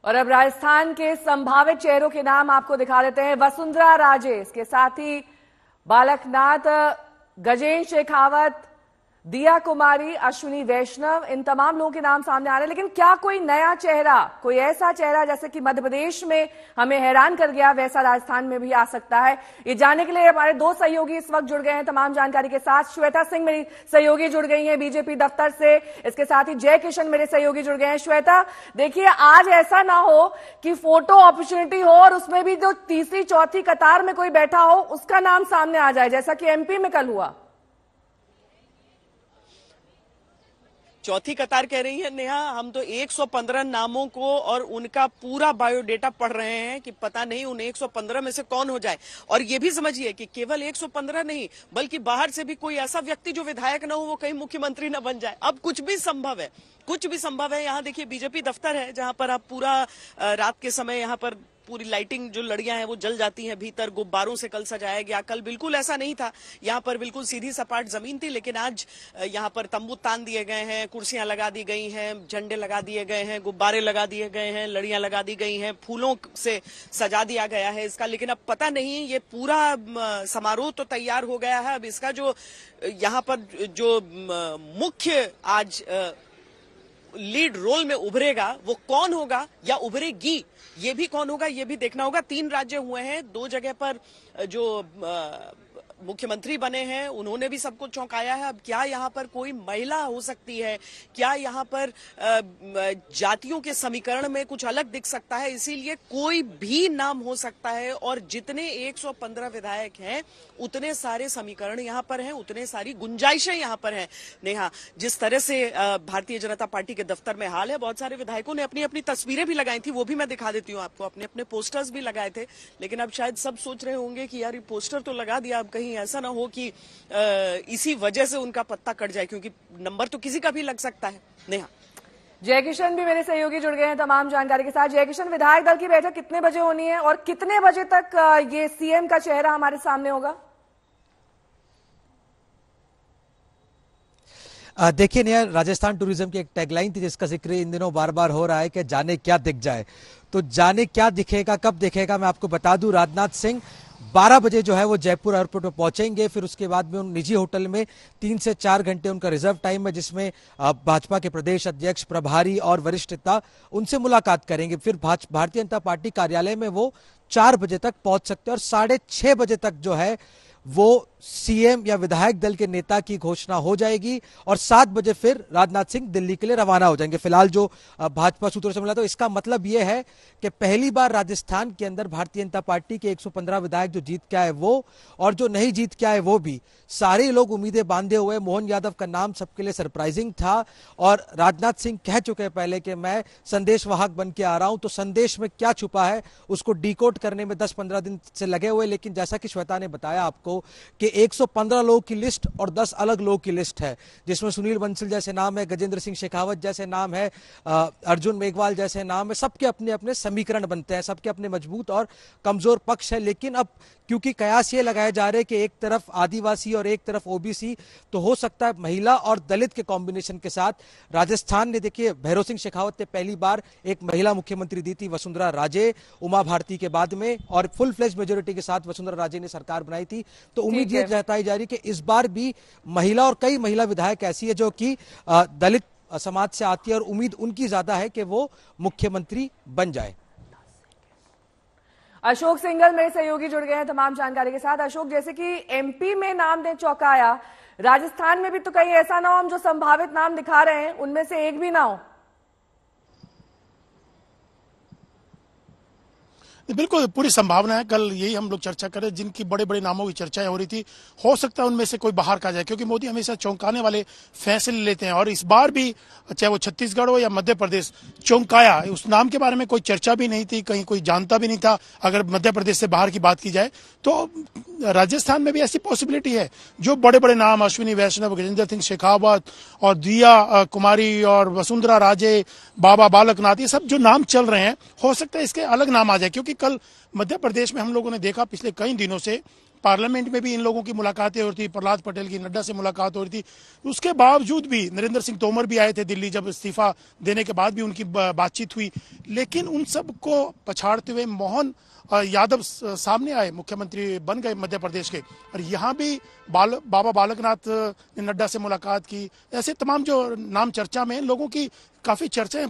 और अब राजस्थान के संभावित चेहरों के नाम आपको दिखा देते हैं। वसुंधरा राजे, इसके साथ ही बालकनाथ, गजेंद्र शेखावत, दिया कुमारी, अश्विनी वैष्णव, इन तमाम लोगों के नाम सामने आ रहे हैं। लेकिन क्या कोई नया चेहरा, कोई ऐसा चेहरा जैसे कि मध्य प्रदेश में हमें हैरान कर गया, वैसा राजस्थान में भी आ सकता है? ये जानने के लिए हमारे दो सहयोगी इस वक्त जुड़ गए हैं तमाम जानकारी के साथ। श्वेता सिंह मेरी सहयोगी जुड़ गई हैं बीजेपी दफ्तर से, इसके साथ ही जय किशन मेरे सहयोगी जुड़ गए हैं। श्वेता, देखिए आज ऐसा ना हो कि फोटो अपॉर्चुनिटी हो और उसमें भी जो तीसरी चौथी कतार में कोई बैठा हो उसका नाम सामने आ जाए, जैसा कि एमपी में कल हुआ। चौथी कतार कह रही है नेहा, हम तो 115 नामों को और उनका पूरा बायोडेटा पढ़ रहे हैं कि पता नहीं उन 115 में से कौन हो जाए। और ये भी समझिए कि केवल 115 नहीं, बल्कि बाहर से भी कोई ऐसा व्यक्ति जो विधायक न हो वो कहीं मुख्यमंत्री न बन जाए। अब कुछ भी संभव है, कुछ भी संभव है। यहाँ देखिए बीजेपी दफ्तर है जहां पर आप पूरा रात के समय यहाँ पर पूरी लाइटिंग जो लड़ियां हैं वो जल जाती हैं, भीतर गुब्बारों से कल सजाया गया। कल बिल्कुल ऐसा नहीं था, यहाँ पर बिल्कुल सीधी सपाट जमीन थी, लेकिन आज यहाँ पर तंबू तान दिए गए हैं, कुर्सियां लगा दी गई हैं, झंडे लगा दिए गए हैं, गुब्बारे लगा दिए गए हैं, लड़ियां लगा दी गई हैं, फूलों से सजा दिया गया है इसका। लेकिन अब पता नहीं, ये पूरा समारोह तो तैयार हो गया है, अब इसका जो यहाँ पर जो मुख्य आज लीड रोल में उभरेगा वो कौन होगा या उभरेगी, ये भी कौन होगा ये भी देखना होगा। 3 राज्य हुए हैं, 2 जगह पर जो मुख्यमंत्री बने हैं उन्होंने भी सबको चौंकाया है। अब क्या यहाँ पर कोई महिला हो सकती है, क्या यहाँ पर जातियों के समीकरण में कुछ अलग दिख सकता है, इसीलिए कोई भी नाम हो सकता है। और जितने 115 विधायक हैं उतने सारे समीकरण यहाँ पर हैं, उतने सारी गुंजाइशें यहाँ पर हैं। नेहा, जिस तरह से भारतीय जनता पार्टी के दफ्तर में हाल है, बहुत सारे विधायकों ने अपनी अपनी तस्वीरें भी लगाई थी, वो भी मैं दिखा देती हूँ आपको, अपने अपने पोस्टर्स भी लगाए थे। लेकिन अब शायद सब सोच रहे होंगे कि यार ये पोस्टर तो लगा दिया, अब कहीं ऐसा ना हो कि इसी वजह से उनका पत्ता कट जाए, क्योंकि नंबर तो किसी का भी लग सकता है। नेहा, जय किशन भी मेरे सहयोगी जुड़ गए हैं तमाम जानकारी के साथ। जय किशन, विधायक दल की बैठक कितने बजे होनी है और कितने बजे तक ये सीएम का चेहरा हमारे सामने होगा? देखिए नया, राजस्थान टूरिज्म की एक टैगलाइन थी जिसका जिक्र इन दिनों बार बार हो रहा है कि जाने क्या दिख जाए। तो जाने क्या दिखेगा, कब दिखेगा, मैं आपको बता दूं, राजनाथ सिंह 12 बजे जो है वो जयपुर एयरपोर्ट पर पहुंचेंगे। फिर उसके बाद में उन निजी होटल में 3 से 4 घंटे उनका रिजर्व टाइम है, जिसमें भाजपा के प्रदेश अध्यक्ष, प्रभारी और वरिष्ठ नेता उनसे मुलाकात करेंगे। फिर भारतीय जनता पार्टी कार्यालय में वो 4 बजे तक पहुंच सकते हैं और 6:30 बजे तक जो है वो सीएम या विधायक दल के नेता की घोषणा हो जाएगी और 7 बजे फिर राजनाथ सिंह दिल्ली के लिए रवाना हो जाएंगे। फिलहाल जो भाजपा सूत्रों से मिला, तो इसका मतलब यह है कि पहली बार राजस्थान के अंदर भारतीय जनता पार्टी के 115 विधायक जो जीत के आए वो, और जो नहीं जीत के आए वो भी, सारे लोग उम्मीदें बांधे हुए। मोहन यादव का नाम सबके लिए सरप्राइजिंग था और राजनाथ सिंह कह चुके हैं पहले कि मैं संदेशवाहक बन के आ रहा हूं, तो संदेश में क्या छुपा है उसको डिकोड करने में 10-15 दिन से लगे हुए। लेकिन जैसा कि श्वेता ने बताया आपको कि 115 लोगों की लिस्ट और 10 अलग लोगों की लिस्ट है, जिसमें सुनील बंसल जैसे नाम है, गजेंद्र सिंह शेखावत जैसे नाम है, अर्जुन मेघवाल जैसे नाम है। सबके अपने अपने समीकरण बनते हैं, सबके अपने मजबूत और कमजोर पक्ष है। लेकिन अब क्योंकि कयास ये लगाए जा रहे हैं कि एक तरफ आदिवासी और एक तरफ ओबीसी, तो हो सकता है महिला और दलित के कॉम्बिनेशन के साथ राजस्थान ने, देखिए भैरव सिंह शेखावत ने पहली बार एक महिला मुख्यमंत्री दी थी, वसुंधरा राजे, उमा भारती के बाद में, और फुल फ्लेज मेजोरिटी के साथ वसुंधरा राजे ने सरकार बनाई थी। तो उम्मीद ये जताई जा रही है कि इस बार भी महिला और कई महिला विधायक ऐसी है जो कि दलित समाज से आती है और उम्मीद उनकी ज्यादा है कि वो मुख्यमंत्री बन जाए। अशोक सिंघल मेरे सहयोगी जुड़ गए हैं तमाम जानकारी के साथ। अशोक, जैसे कि एमपी में नाम ने चौंकाया, राजस्थान में भी तो कहीं ऐसा ना हो हम जो संभावित नाम दिखा रहे हैं उनमें से एक भी ना हो? बिल्कुल पूरी संभावना है। कल यही हम लोग चर्चा करें, जिनकी बड़े बड़े नामों की चर्चाएं हो रही थी, हो सकता है उनमें से कोई बाहर का जाए, क्योंकि मोदी हमेशा चौंकाने वाले फैसले लेते हैं। और इस बार भी चाहे वो छत्तीसगढ़ हो या मध्य प्रदेश, चौंकाया। उस नाम के बारे में कोई चर्चा भी नहीं थी, कहीं कोई जानता भी नहीं था। अगर मध्य प्रदेश से बाहर की बात की जाए तो राजस्थान में भी ऐसी पॉसिबिलिटी है। जो बड़े बड़े नाम, अश्विनी वैष्णव, गजेंद्र सिंह शेखावत और दिया कुमारी और वसुंधरा राजे, बाबा बालकनाथ, ये सब जो नाम चल रहे हैं, हो सकता है इसके अलग नाम आ जाए। क्योंकि कल मध्य प्रदेश में हम लोगों ने देखा पिछले कई दिनों से पार्लियामेंट में भी इन लोगों की मुलाकातें हो रही थी, प्रहलाद पटेल की नड्डा से मुलाकात हो रही थी। उसके बावजूद भी नरेंद्र सिंह तोमर भी आए थे दिल्ली, जब इस्तीफा देने के बाद भी उनकी बातचीत हुई, लेकिन उन सबको पछाड़ते हुए मोहन यादव सामने आए, मुख्यमंत्री बन गए मध्य प्रदेश के। और यहाँ भी बाबा बालकनाथ ने नड्डा से मुलाकात की। ऐसे तमाम जो नाम चर्चा में, लोगों की काफी चर्चाएं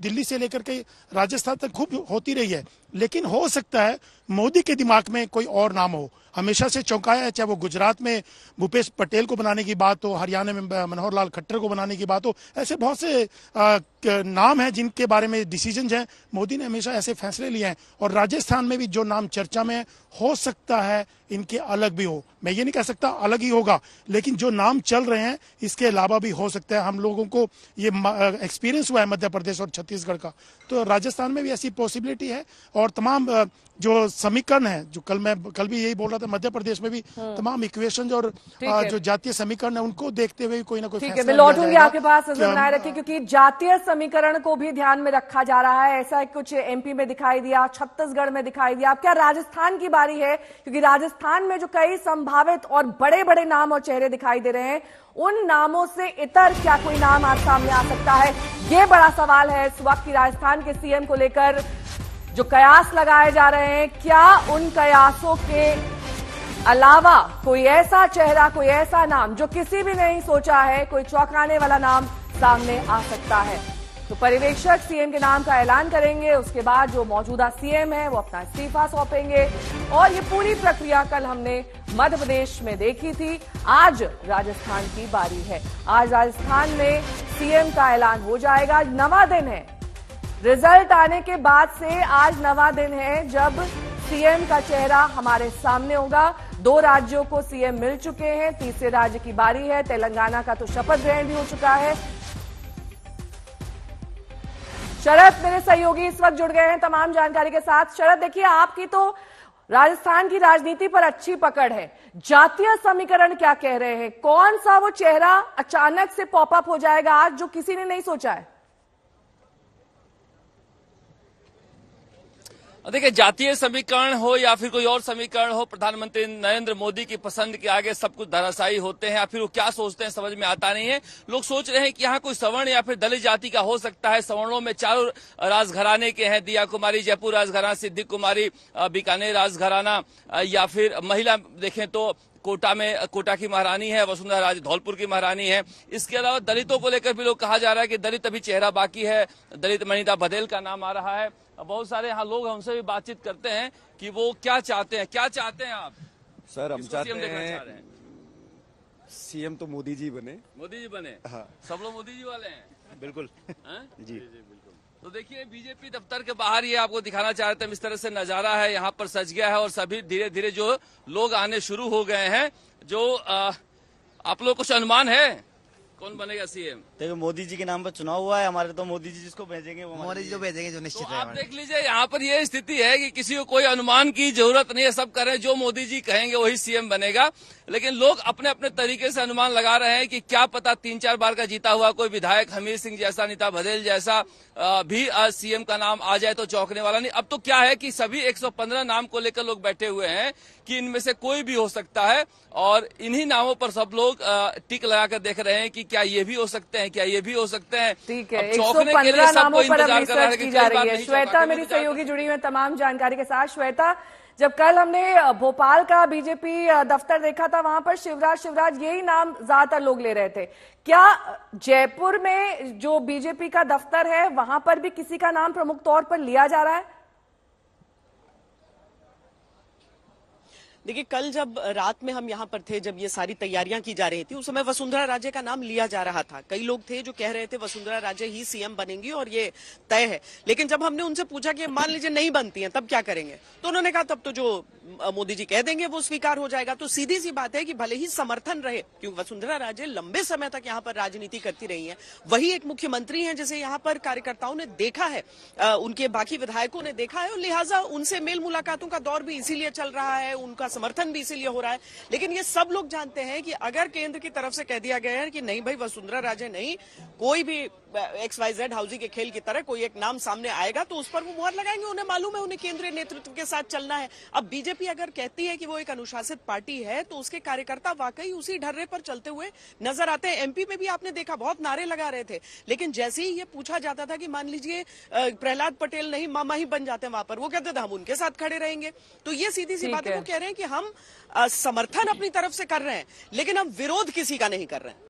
दिल्ली से लेकर के राजस्थान तक खूब होती रही है, लेकिन हो सकता है मोदी के दिमाग में कोई और नाम हो। हमेशा से चौंकाया है, चाहे वो गुजरात में भूपेश पटेल को बनाने की बात हो, हरियाणा में मनोहर लाल खट्टर को बनाने की बात हो, ऐसे बहुत से नाम हैं जिनके बारे में डिसीजन हैं। मोदी ने हमेशा ऐसे फैसले लिए हैं, और राजस्थान में भी जो नाम चर्चा में हो सकता है इनके अलग भी हो। मैं ये नहीं कह सकता अलग ही होगा, लेकिन जो नाम चल रहे हैं इसके अलावा भी हो सकता है। हम लोगों को ये एक्सपीरियंस हुआ है मध्य प्रदेश और छत्तीसगढ़ का, तो राजस्थान में भी ऐसी पॉसिबिलिटी है। और तमाम जो समीकरण है, जो कल भी यही बोल रहा था, मध्य प्रदेश में भी तमाम इक्वेशन और जो जातीय समीकरण है उनको देखते हुए कोई ना कोई ठीक है, मैं लौटूंगी आपके पास, नजर बनाए रखिए, क्योंकि जातीय समीकरण को भी ध्यान में रखा जा रहा है। ऐसा कुछ एमपी में दिखाई दिया, छत्तीसगढ़ में दिखाई दिया। अब क्या राजस्थान की बारी है? क्योंकि राजस्थान में जो कई संभावित और बड़े बड़े नाम और चेहरे दिखाई दे रहे हैं, उन नामों से इतर क्या कोई नाम आज सामने आ सकता है? ये बड़ा सवाल है इस वक्त की राजस्थान के सीएम को लेकर जो कयास लगाए जा रहे हैं। क्या उन कयासों के अलावा कोई ऐसा चेहरा, कोई ऐसा नाम जो किसी भी नहीं सोचा है, कोई चौंकाने वाला नाम सामने आ सकता है? तो पर्यवेक्षक सीएम के नाम का ऐलान करेंगे, उसके बाद जो मौजूदा सीएम है वो अपना इस्तीफा सौंपेंगे। और ये पूरी प्रक्रिया कल हमने मध्य प्रदेश में देखी थी, आज राजस्थान की बारी है। आज राजस्थान में सीएम का ऐलान हो जाएगा। नवा दिन है, रिजल्ट आने के बाद से आज नवा दिन है जब सीएम का चेहरा हमारे सामने होगा। 2 राज्यों को सीएम मिल चुके हैं, तीसरे राज्य की बारी है। तेलंगाना का तो शपथ ग्रहण भी हो चुका है। शरद मेरे सहयोगी इस वक्त जुड़ गए हैं तमाम जानकारी के साथ। शरद, देखिए, आपकी तो राजस्थान की राजनीति पर अच्छी पकड़ है। जातीय समीकरण क्या कह रहे हैं? कौन सा वो चेहरा अचानक से पॉपअप हो जाएगा आज जो किसी ने नहीं सोचा है? देखिए, जातीय समीकरण हो या फिर कोई और समीकरण हो, प्रधानमंत्री नरेंद्र मोदी की पसंद के आगे सब कुछ धराशायी होते हैं। या फिर वो क्या सोचते हैं समझ में आता नहीं है। लोग सोच रहे हैं कि यहाँ कोई सवर्ण या फिर दलित जाति का हो सकता है। सवर्णों में 4 राजघराने के हैं, दिया कुमारी जयपुर राजघराना, सिद्धि कुमारी बीकानेर राजघराना, या फिर महिला देखें तो कोटा की महारानी है, वसुंधरा राजे धौलपुर की महारानी है। इसके अलावा दलितों को लेकर भी लोग कहा जा रहा है कि दलित अभी चेहरा बाकी है। दलित मनीता बघेल का नाम आ रहा है। बहुत सारे यहाँ लोग हैं, उनसे भी बातचीत करते हैं कि वो क्या चाहते हैं। क्या चाहते हैं आप? सर, हम चाहते हैं सीएम तो मोदी जी बने। मोदी जी बने? हाँ। सब लोग मोदी जी वाले हैं? बिल्कुल। जी बिल्कुल। तो देखिए, बीजेपी दफ्तर के बाहर ये आपको दिखाना चाह रहे थे, इस तरह से नजारा है, यहाँ पर सज गया है और सभी धीरे धीरे जो लोग आने शुरू हो गए हैं। जो आप लोग कुछ अनुमान है कौन बनेगा सीएम? देखो, मोदी जी के नाम पर चुनाव हुआ है हमारे, तो मोदी जी जिसको भेजेंगे वो मोदी जी जो भेजेंगे, जो निश्चित है। आप देख लीजिए, यहाँ पर ये स्थिति है कि किसी को कोई अनुमान की जरूरत नहीं है। सब कह रहे हैं जो मोदी जी कहेंगे वही सीएम बनेगा। लेकिन लोग अपने अपने तरीके से अनुमान लगा रहे हैं कि क्या पता 3-4 बार का जीता हुआ कोई विधायक हमीर सिंह जैसा, नीता बघेल जैसा भी आज सीएम का नाम आ जाए तो चौंकने वाला नहीं। अब तो क्या है कि सभी 115 नाम को लेकर लोग बैठे हुए हैं कि इनमें से कोई भी हो सकता है, और इन्हीं नामों पर सब लोग टिक लगाकर देख रहे हैं कि क्या ये भी हो सकते हैं, क्या ये भी हो सकते हैं। ठीक है, 115 नामों पर अब रिसर्च की जा रही है। श्वेता मेरी सहयोगी जुड़ी हुई है तमाम जानकारी के साथ। श्वेता, जब कल हमने भोपाल का बीजेपी दफ्तर देखा था, वहां पर शिवराज यही नाम ज्यादातर लोग ले रहे थे। क्या जयपुर में जो बीजेपी का दफ्तर है वहां पर भी किसी का नाम प्रमुख तौर पर लिया जा रहा है? देखिए, कल जब रात में हम यहाँ पर थे, जब ये सारी तैयारियां की जा रही थी, उस समय वसुंधरा राजे का नाम लिया जा रहा था। कई लोग थे जो कह रहे थे वसुंधरा राजे ही सीएम बनेंगी और ये तय है। लेकिन जब हमने उनसे पूछा कि मान लीजिए नहीं बनती हैं तब क्या करेंगे, तो उन्होंने कहा तब तो जो मोदी जी कह देंगे वो स्वीकार हो जाएगा। तो सीधी सी बात है कि भले ही समर्थन रहे, क्योंकि वसुंधरा राजे लंबे समय तक यहाँ पर राजनीति करती रही हैं, वही एक मुख्यमंत्री हैं जिसे यहाँ पर कार्यकर्ताओं ने देखा है, उनके बाकी विधायकों ने देखा है, और लिहाजा उनसे मेल मुलाकातों का दौर भी इसीलिए चल रहा है, उनका समर्थन भी इसीलिए हो रहा है। लेकिन ये सब लोग जानते हैं कि अगर केंद्र की तरफ से कह दिया गया है कि नहीं भाई वसुंधरा राजे नहीं, कोई भी XYZ हाउसी के खेल की तरह कोई एक नाम सामने आएगा तो उस पर वो मुहर लगाएंगे। उन्हें मालूम है, उन्हें केंद्रीय नेतृत्व के साथ चलना है। अब बीजेपी अगर कहती है कि वो एक अनुशासित पार्टी है तो उसके कार्यकर्ता वाकई उसी ढर्रे पर चलते हुए नजर आते हैं। एमपी में भी आपने देखा बहुत नारे लगा रहे थे, लेकिन जैसे ही ये पूछा जाता था कि मान लीजिए प्रहलाद पटेल नहीं मामा ही बन जाते वहां पर, वो कहते थे हम उनके साथ खड़े रहेंगे। तो ये सीधी सी बात है, वो कह रहे हैं कि हम समर्थन अपनी तरफ से कर रहे हैं लेकिन हम विरोध किसी का नहीं कर रहे हैं।